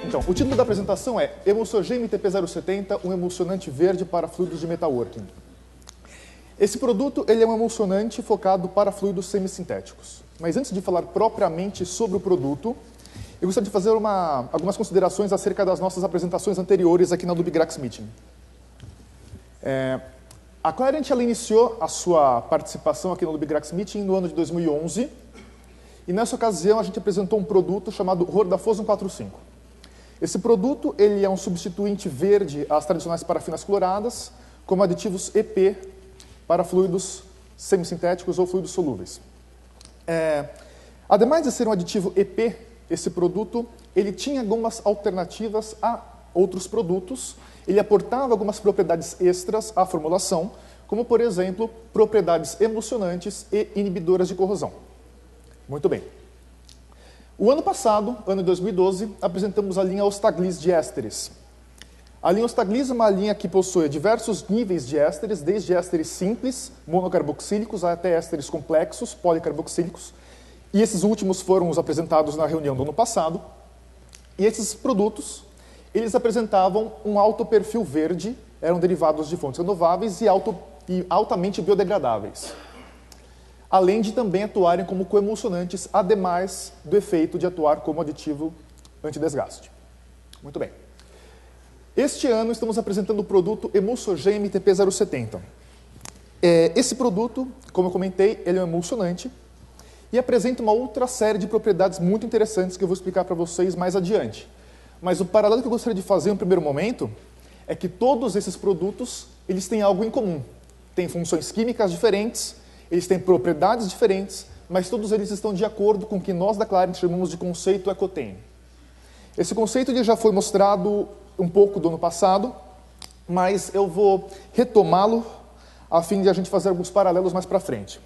Então, o título da apresentação é Emulsogem MTP070, um emulsionante verde para fluidos de metalworking. Esse produto ele é um emulsionante focado para fluidos semissintéticos. Mas antes de falar propriamente sobre o produto, eu gostaria de fazer algumas considerações acerca das nossas apresentações anteriores aqui na Dubigrax Meeting. A Clariant ela iniciou a sua participação aqui no Dubigrax Meeting no ano de 2011, e nessa ocasião a gente apresentou um produto chamado Rordafos 145. Esse produto ele é um substituinte verde às tradicionais parafinas cloradas, como aditivos EP para fluidos semissintéticos ou fluidos solúveis. Ademais de ser um aditivo EP, esse produto ele tinha algumas alternativas a outros produtos, ele aportava algumas propriedades extras à formulação, como, por exemplo, propriedades emulsionantes e inibidoras de corrosão. Muito bem. O ano passado, ano de 2012, apresentamos a linha Ostagliz de ésteres. A linha Ostagliz é uma linha que possui diversos níveis de ésteres, desde ésteres simples, monocarboxílicos, até ésteres complexos, policarboxílicos. E esses últimos foram os apresentados na reunião do ano passado. E esses produtos, eles apresentavam um alto perfil verde, eram derivados de fontes renováveis e altamente biodegradáveis, além de também atuarem como coemulsionantes, ademais do efeito de atuar como aditivo antidesgaste. Muito bem. Este ano estamos apresentando o produto Emulsogem MTP070. Esse produto, como eu comentei, ele é um emulsionante e apresenta uma outra série de propriedades muito interessantes que eu vou explicar para vocês mais adiante. Mas o paralelo que eu gostaria de fazer em um primeiro momento é que todos esses produtos eles têm algo em comum. Têm funções químicas diferentes, eles têm propriedades diferentes, mas todos eles estão de acordo com o que nós da Clariant chamamos de conceito Ecotem. Esse conceito ele já foi mostrado um pouco do ano passado, mas eu vou retomá-lo a fim de a gente fazer alguns paralelos mais para frente.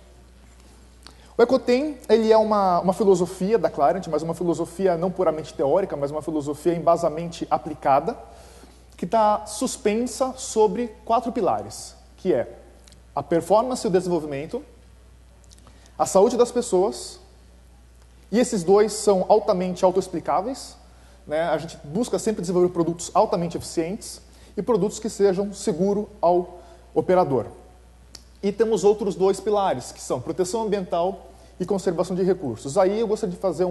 O Ecotem ele é uma filosofia da Clariant, mas uma filosofia não puramente teórica, mas uma filosofia embasamente aplicada, que está suspensa sobre 4 pilares, que é a performance e o desenvolvimento, a saúde das pessoas, e esses dois são altamente autoexplicáveis, né? A gente busca sempre desenvolver produtos altamente eficientes e produtos que sejam seguros ao operador. E temos outros 2 pilares, que são proteção ambiental e conservação de recursos. Aí eu gostaria de fazer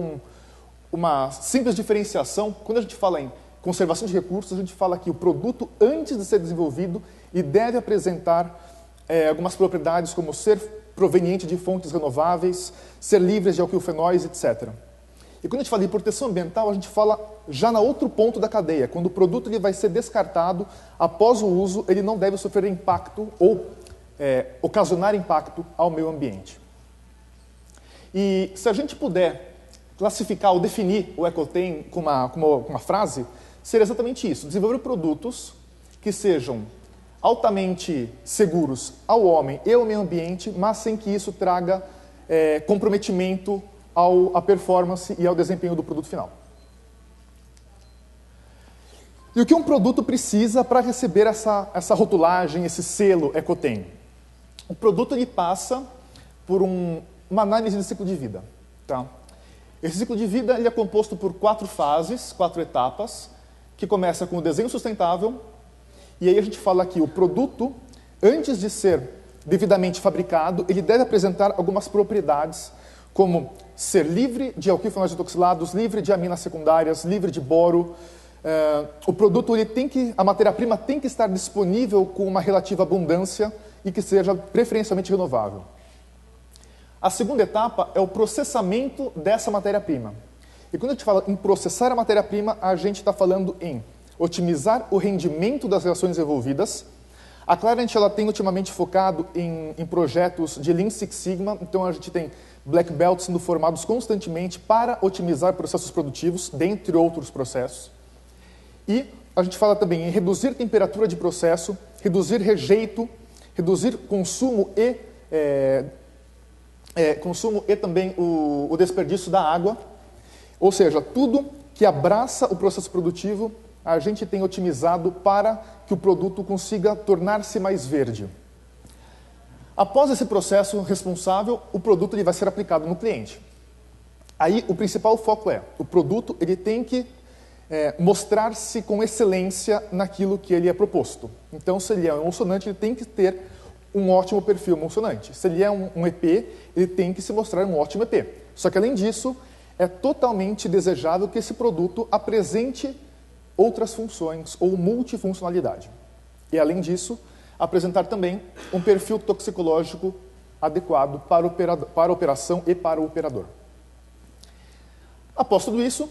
uma simples diferenciação. Quando a gente fala em conservação de recursos, a gente fala que o produto, antes de ser desenvolvido, ele deve apresentar algumas propriedades como ser proveniente de fontes renováveis, ser livre de alquilfenóis, etc. E quando a gente fala de proteção ambiental, a gente fala já na outro ponto da cadeia. Quando o produto ele vai ser descartado, após o uso, ele não deve sofrer impacto ou ocasionar impacto ao meio ambiente. E se a gente puder classificar ou definir o Ecotem com uma frase, seria exatamente isso: desenvolver produtos que sejam altamente seguros ao homem e ao meio ambiente, mas sem que isso traga comprometimento à performance e ao desempenho do produto final. E o que um produto precisa para receber essa rotulagem, esse selo Ecotem? O produto ele passa por uma análise de ciclo de vida. Tá? Esse ciclo de vida ele é composto por 4 fases, 4 etapas, que começa com o desenho sustentável. E aí a gente fala que o produto, antes de ser devidamente fabricado, ele deve apresentar algumas propriedades, como ser livre de alquífenóis hidroxilados, livre de aminas secundárias, livre de boro. O produto, a matéria-prima tem que estar disponível com uma relativa abundância e que seja preferencialmente renovável. A segunda etapa é o processamento dessa matéria-prima. E quando a gente fala em processar a matéria-prima, a gente está falando em otimizar o rendimento das reações envolvidas. A Clariant ela tem ultimamente focado em projetos de Lean Six Sigma, então a gente tem Black Belts sendo formados constantemente para otimizar processos produtivos, dentre outros processos. E a gente fala também em reduzir temperatura de processo, reduzir rejeito, reduzir consumo e também o desperdício da água, ou seja, tudo que abraça o processo produtivo, a gente tem otimizado para que o produto consiga tornar-se mais verde. Após esse processo responsável, o produto ele vai ser aplicado no cliente. Aí o principal foco é, o produto ele tem que mostrar-se com excelência naquilo que ele é proposto. Então, se ele é um emulsionante, ele tem que ter um ótimo perfil emulsionante. Se ele é um EP, ele tem que se mostrar um ótimo EP. Só que, além disso, é totalmente desejável que esse produto apresente outras funções ou multifuncionalidade. E, além disso, apresentar também um perfil toxicológico adequado para a operação e para o operador. Após tudo isso,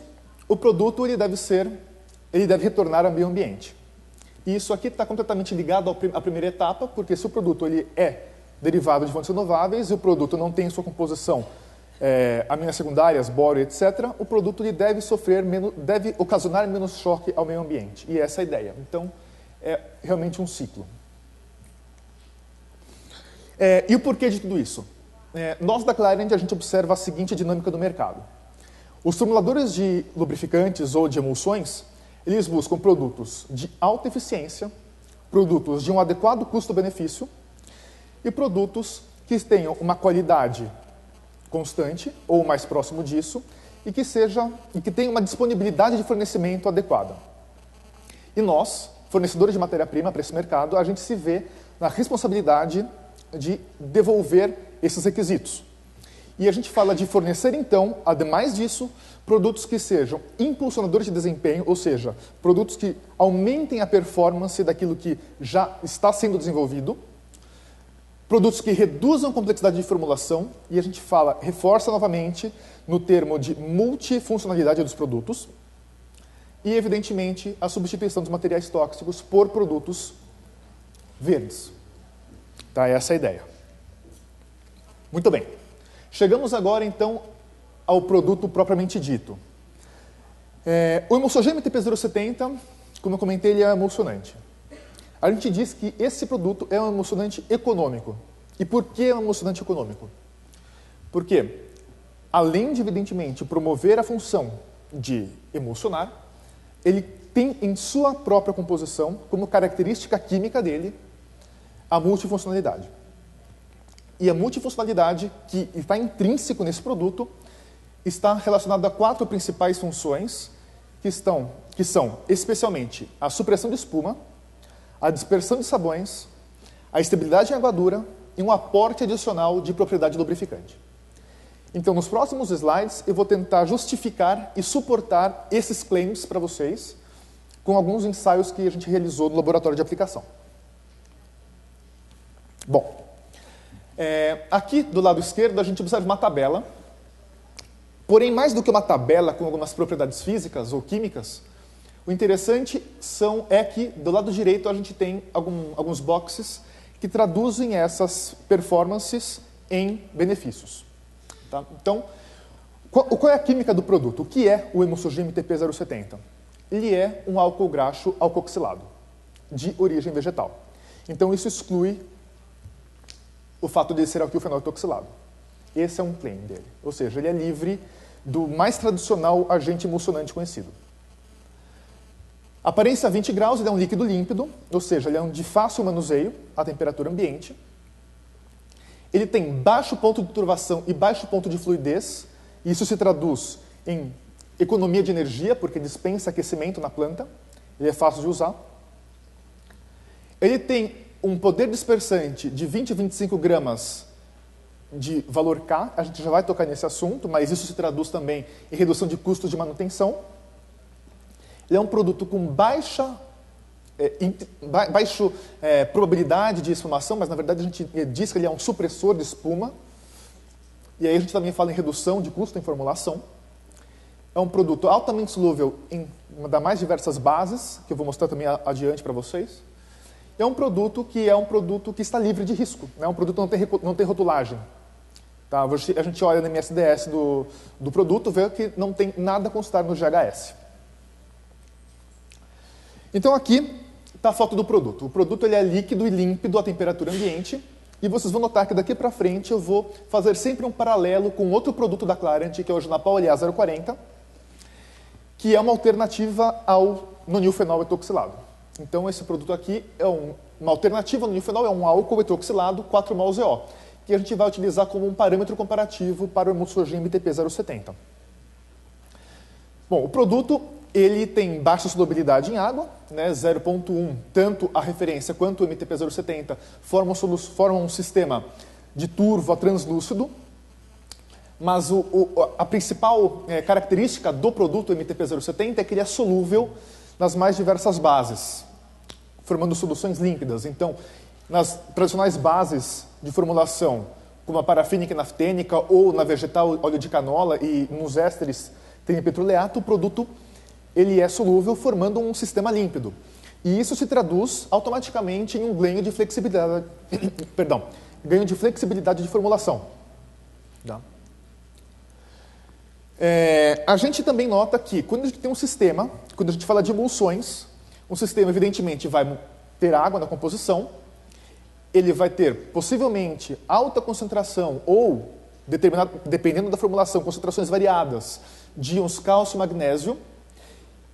o produto ele deve retornar ao meio ambiente. E isso aqui está completamente ligado à primeira etapa, porque se o produto ele é derivado de fontes renováveis e o produto não tem em sua composição aminas secundárias, bório, etc., o produto ele deve ocasionar menos choque ao meio ambiente. E essa é a ideia. Então, é realmente um ciclo. E o porquê de tudo isso? Nós da Clariant, a gente observa a seguinte dinâmica do mercado. Os formuladores de lubrificantes ou de emulsões, eles buscam produtos de alta eficiência, produtos de um adequado custo-benefício e produtos que tenham uma qualidade constante ou mais próximo disso e que tenham uma disponibilidade de fornecimento adequada. E nós, fornecedores de matéria-prima para esse mercado, a gente se vê na responsabilidade de devolver esses requisitos. E a gente fala de fornecer, então, ademais disso, produtos que sejam impulsionadores de desempenho, ou seja, produtos que aumentem a performance daquilo que já está sendo desenvolvido, produtos que reduzam a complexidade de formulação, e a gente reforça novamente no termo de multifuncionalidade dos produtos, e, evidentemente, a substituição dos materiais tóxicos por produtos verdes. Tá, essa é a ideia. Muito bem. Chegamos agora, então, ao produto propriamente dito. O emulsogênio MTP070, como eu comentei, ele é emulsionante. A gente diz que esse produto é um emulsionante econômico. E por que é um emulsionante econômico? Porque, além de, evidentemente, promover a função de emulsionar, ele tem em sua própria composição, como característica química dele, a multifuncionalidade. E a multifuncionalidade que está intrínseco nesse produto está relacionada a 4 principais funções que são especialmente a supressão de espuma, a dispersão de sabões, a estabilidade em água dura e um aporte adicional de propriedade lubrificante. Então, nos próximos slides, eu vou tentar justificar e suportar esses claims para vocês com alguns ensaios que a gente realizou no laboratório de aplicação. Bom, aqui do lado esquerdo a gente observa uma tabela, porém mais do que uma tabela com algumas propriedades físicas ou químicas, o interessante é que do lado direito a gente tem alguns boxes que traduzem essas performances em benefícios. Tá? Então, qual é a química do produto? O que é o emulsogênio MTP070? Ele é um álcool graxo alcoxilado, de origem vegetal. Então isso exclui o fato de ser alquilfenol hidroxilado. Esse é um claim dele. Ou seja, ele é livre do mais tradicional agente emulsionante conhecido. Aparência a 20 graus, ele é um líquido límpido, ou seja, ele é de fácil manuseio à temperatura ambiente. Ele tem baixo ponto de turvação e baixo ponto de fluidez. Isso se traduz em economia de energia, porque dispensa aquecimento na planta. Ele é fácil de usar. Ele tem um poder dispersante de 20 a 25 gramas de valor K, a gente já vai tocar nesse assunto, mas isso se traduz também em redução de custos de manutenção. Ele é um produto com baixa probabilidade de espumação, mas na verdade a gente diz que ele é um supressor de espuma. E aí a gente também fala em redução de custo em formulação. É um produto altamente solúvel em uma das mais diversas bases, que eu vou mostrar também adiante para vocês. É um produto que está livre de risco, né? Um produto que não tem rotulagem. Tá? A gente olha no MSDS do produto, vê que não tem nada a constar no GHS. Então aqui está a foto do produto. O produto ele é líquido e límpido à temperatura ambiente. E vocês vão notar que daqui para frente eu vou fazer sempre um paralelo com outro produto da Clariant, que é o Junapol LA040, que é uma alternativa ao nonilfenol etoxilado. Então, esse produto aqui é uma alternativa ao nonilfenol, é um álcool etoxilado 4-MOL-ZO, que a gente vai utilizar como um parâmetro comparativo para o Emulsogen MTP-070. Bom, o produto ele tem baixa solubilidade em água, né, 0,1, tanto a referência quanto o MTP-070 formam um sistema de turvo a translúcido, mas a principal característica do produto MTP-070 é que ele é solúvel nas mais diversas bases, formando soluções límpidas. Então, nas tradicionais bases de formulação, como a parafínica e naftênica, ou na vegetal óleo de canola e nos ésteres trinipetroleato, o produto ele é solúvel formando um sistema límpido. E isso se traduz automaticamente em um ganho de flexibilidade, ganho de flexibilidade de formulação. Tá? A gente também nota que quando a gente tem um sistema, quando a gente fala de emulsões, um sistema evidentemente vai ter água na composição, ele vai ter possivelmente alta concentração ou, dependendo da formulação, concentrações variadas de íons cálcio e magnésio,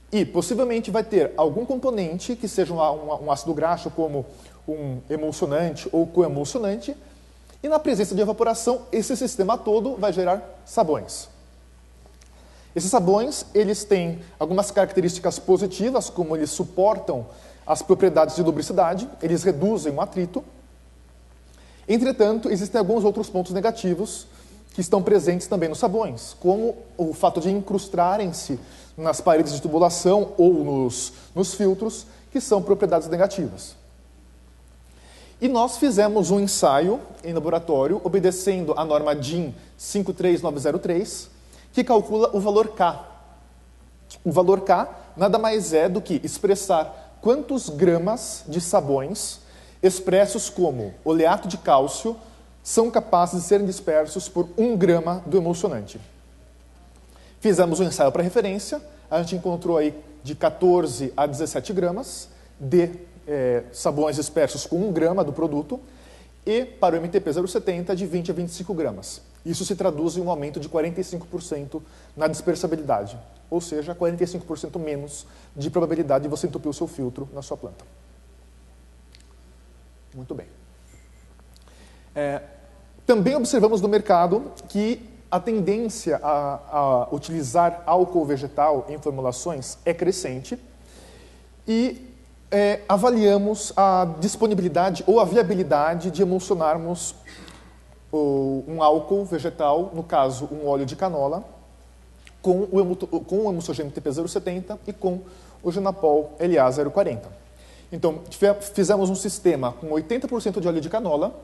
e possivelmente vai ter algum componente que seja um ácido graxo, como um emulsionante ou coemulsionante, e na presença de evaporação, esse sistema todo vai gerar sabões. Esses sabões, eles têm algumas características positivas, como eles suportam as propriedades de lubricidade, eles reduzem o atrito. Entretanto, existem alguns outros pontos negativos que estão presentes também nos sabões, como o fato de incrustarem-se nas paredes de tubulação ou nos filtros, que são propriedades negativas. E nós fizemos um ensaio em laboratório, obedecendo a norma DIN 53903, que calcula o valor K. O valor K nada mais é do que expressar quantos gramas de sabões expressos como oleato de cálcio são capazes de serem dispersos por 1 grama do emulsionante. Fizemos um ensaio para referência, a gente encontrou aí de 14 a 17 gramas de sabões dispersos com 1 grama do produto, e para o MTP-070 de 20 a 25 gramas. Isso se traduz em um aumento de 45% na dispersabilidade, ou seja, 45% menos de probabilidade de você entupir o seu filtro na sua planta. Muito bem. Também observamos no mercado que a tendência a utilizar álcool vegetal em formulações é crescente e avaliamos a disponibilidade ou a viabilidade de emulsionarmos um álcool vegetal, no caso um óleo de canola, com o Emulsogen MTP-070 e com o Genapol LA040. Então, fizemos um sistema com 80% de óleo de canola,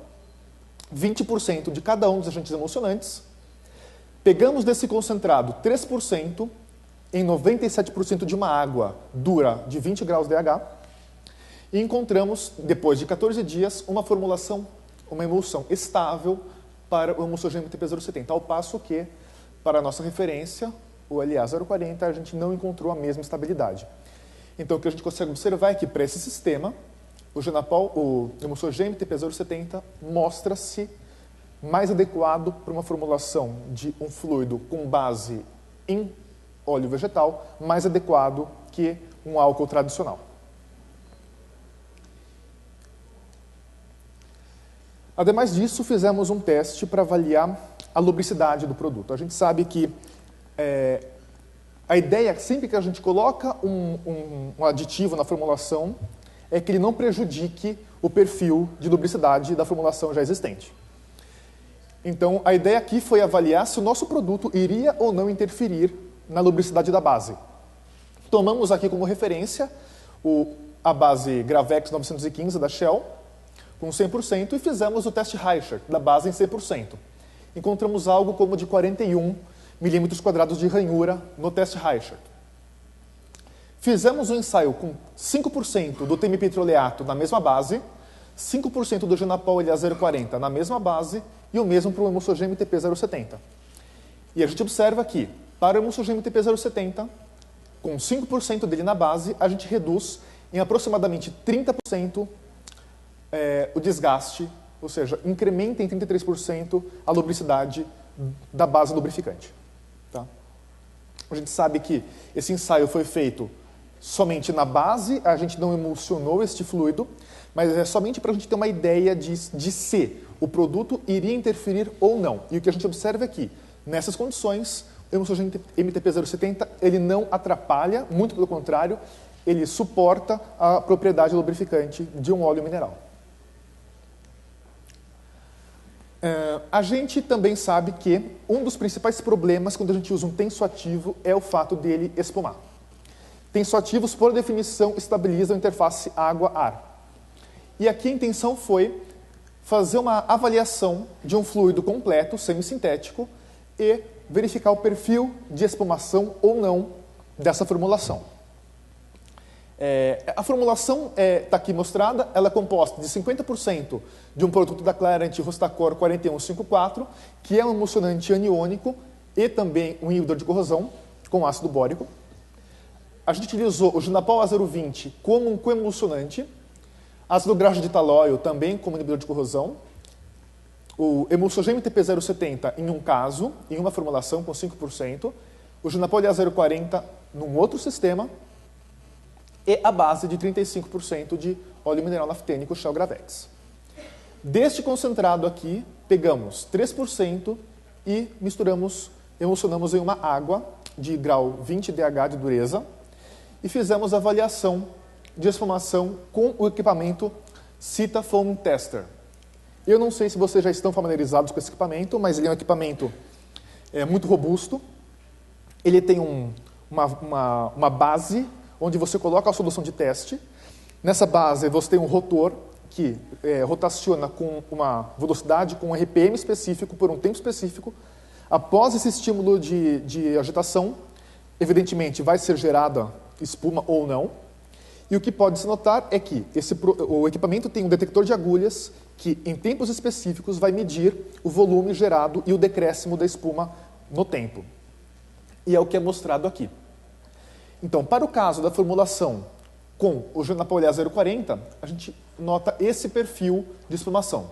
20% de cada um dos agentes emulsionantes, pegamos desse concentrado 3% em 97% de uma água dura de 20 graus DH e encontramos, depois de 14 dias, uma formulação, uma emulsão estável para o Emulsogen MTP-070, ao passo que, para a nossa referência, o LA040, a gente não encontrou a mesma estabilidade. Então, o que a gente consegue observar é que, para esse sistema, o Emulsogen MTP-070 mostra-se mais adequado para uma formulação de um fluido com base em óleo vegetal, mais adequado que um álcool tradicional. Ademais disso, fizemos um teste para avaliar a lubricidade do produto. A gente sabe que a ideia, sempre que a gente coloca um aditivo na formulação, é que ele não prejudique o perfil de lubricidade da formulação já existente. Então, a ideia aqui foi avaliar se o nosso produto iria ou não interferir na lubricidade da base. Tomamos aqui como referência a base Gravex 915 da Shell, com 100%, e fizemos o teste Reichert, da base em 100%. Encontramos algo como de 41 milímetros quadrados de ranhura no teste Reichert. Fizemos um ensaio com 5% do temipetroleato na mesma base, 5% do Genapol LA040 na mesma base e o mesmo para o Emulsogen MTP-070. E a gente observa que, para o Emulsogen MTP-070, com 5% dele na base, a gente reduz em aproximadamente 30% o desgaste, ou seja, incrementa em 33% a lubricidade da base lubrificante. Tá? A gente sabe que esse ensaio foi feito somente na base, a gente não emulsionou este fluido, mas é somente para a gente ter uma ideia de se o produto iria interferir ou não. E o que a gente observa é que, nessas condições, o emulsogênio MTP070 ele não atrapalha, muito pelo contrário, ele suporta a propriedade lubrificante de um óleo mineral. A gente também sabe que um dos principais problemas quando a gente usa um tensoativo é o fato dele espumar. Tensoativos, por definição, estabilizam a interface água-ar. E aqui a intenção foi fazer uma avaliação de um fluido completo, semissintético, e verificar o perfil de espumação ou não dessa formulação. A formulação está aqui mostrada, ela é composta de 50% de um produto da Clariant Rostacor 4154, que é um emulsionante aniônico e também um inibidor de corrosão com ácido bórico. A gente utilizou o Junapol A020 como um coemulsionante, ácido graxo de talóio também como inibidor de corrosão, o emulsogênio MTP070 em um caso, em uma formulação com 5%, o Junapol A040 num outro sistema, e a base de 35% de óleo mineral naftênico Shell Gravex. Deste concentrado aqui, pegamos 3% e emulsionamos em uma água de grau 20 DH de dureza e fizemos a avaliação de esfumação com o equipamento Cita Foam Tester. Eu não sei se vocês já estão familiarizados com esse equipamento, mas ele é um equipamento muito robusto. Ele tem uma base onde você coloca a solução de teste. Nessa base você tem um rotor que rotaciona com uma velocidade, com um RPM específico, por um tempo específico. Após esse estímulo de agitação, evidentemente vai ser gerada espuma ou não. E o que pode se notar é que o equipamento tem um detector de agulhas que, em tempos específicos, vai medir o volume gerado e o decréscimo da espuma no tempo. E é o que é mostrado aqui. Então, para o caso da formulação com o Junapol A040, a gente nota esse perfil de espumação.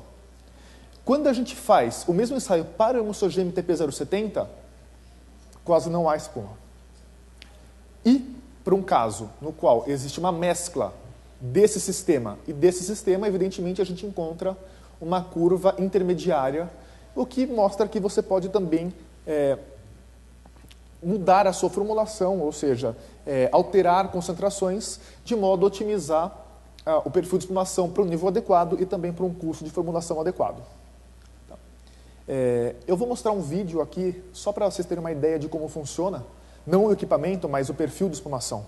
Quando a gente faz o mesmo ensaio para o emulsogênio MTP070, quase não há espuma. E, para um caso no qual existe uma mescla desse sistema e desse sistema, evidentemente a gente encontra uma curva intermediária, o que mostra que você pode também mudar a sua formulação, ou seja, alterar concentrações de modo a otimizar o perfil de espumação para um nível adequado e também para um custo de formulação adequado. Tá. Eu vou mostrar um vídeo aqui só para vocês terem uma ideia de como funciona, não o equipamento, mas o perfil de espumação.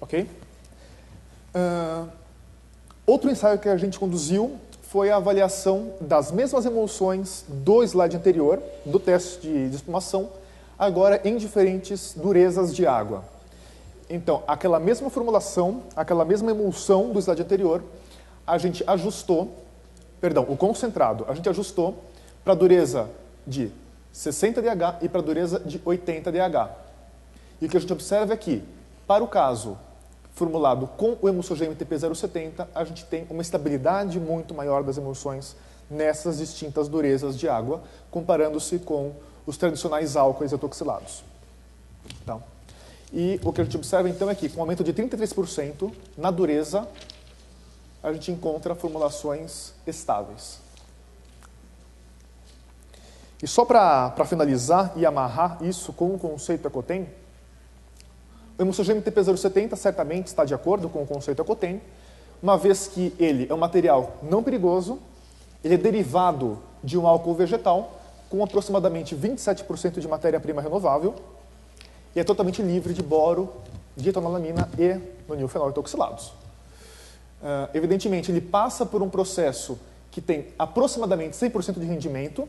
Ok? Outro ensaio que a gente conduziu foi a avaliação das mesmas emulsões do slide anterior, do teste de espumação, agora em diferentes durezas de água. Então, aquela mesma formulação, aquela mesma emulsão do slide anterior, a gente ajustou, o concentrado, a gente ajustou para a dureza de 60 DH e para a dureza de 80 DH. E o que a gente observa é que, para o caso formulado com o emulsogênio MTP070, a gente tem uma estabilidade muito maior das emulsões nessas distintas durezas de água, comparando-se com os tradicionais álcoois etoxilados. Tá? E o que a gente observa, então, é que com um aumento de 33% na dureza, a gente encontra formulações estáveis. E só para finalizar e amarrar isso com o conceito Ecotem, o Emulsogênio TP070 certamente está de acordo com o conceito Ecotem, uma vez que ele é um material não perigoso, ele é derivado de um álcool vegetal, com aproximadamente 27% de matéria-prima renovável, e é totalmente livre de boro, dietonolamina e nonilfenol etoxilados. Evidentemente, ele passa por um processo que tem aproximadamente 100% de rendimento,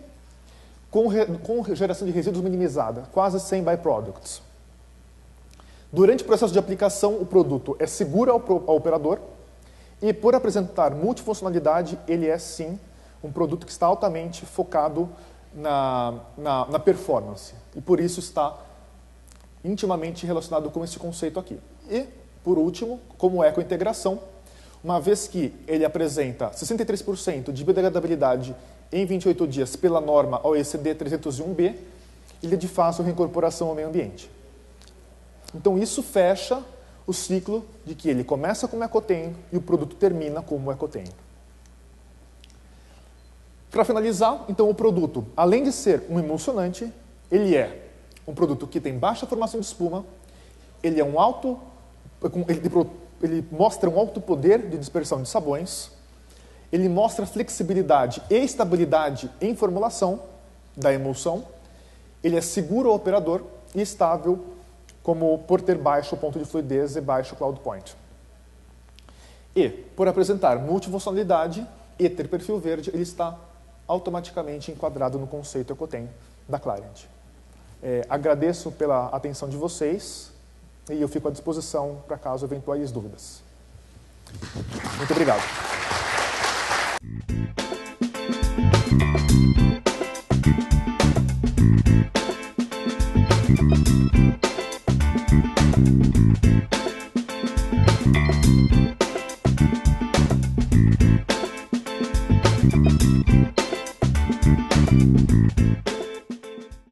com geração de resíduos minimizada, quase 100 byproducts. Durante o processo de aplicação, o produto é seguro ao operador e, por apresentar multifuncionalidade, ele é, sim, um produto que está altamente focado na performance. E, por isso, está intimamente relacionado com esse conceito aqui. E, por último, como ecointegração, uma vez que ele apresenta 63% de biodegradabilidade em 28 dias pela norma OECD 301B, ele é de fácil reincorporação ao meio ambiente. Então, isso fecha o ciclo de que ele começa como Ecotem e o produto termina como Ecotem. Para finalizar, então, o produto, além de ser um emulsionante, ele é um produto que tem baixa formação de espuma, ele mostra um alto poder de dispersão de sabões, ele mostra flexibilidade e estabilidade em formulação da emulsão, ele é seguro ao operador e estável por ter baixo ponto de fluidez e baixo cloud point. E, por apresentar multifuncionalidade e ter perfil verde, ele está automaticamente enquadrado no conceito Ecotem da Clariant. Agradeço pela atenção de vocês e eu fico à disposição para caso eventuais dúvidas. Muito obrigado.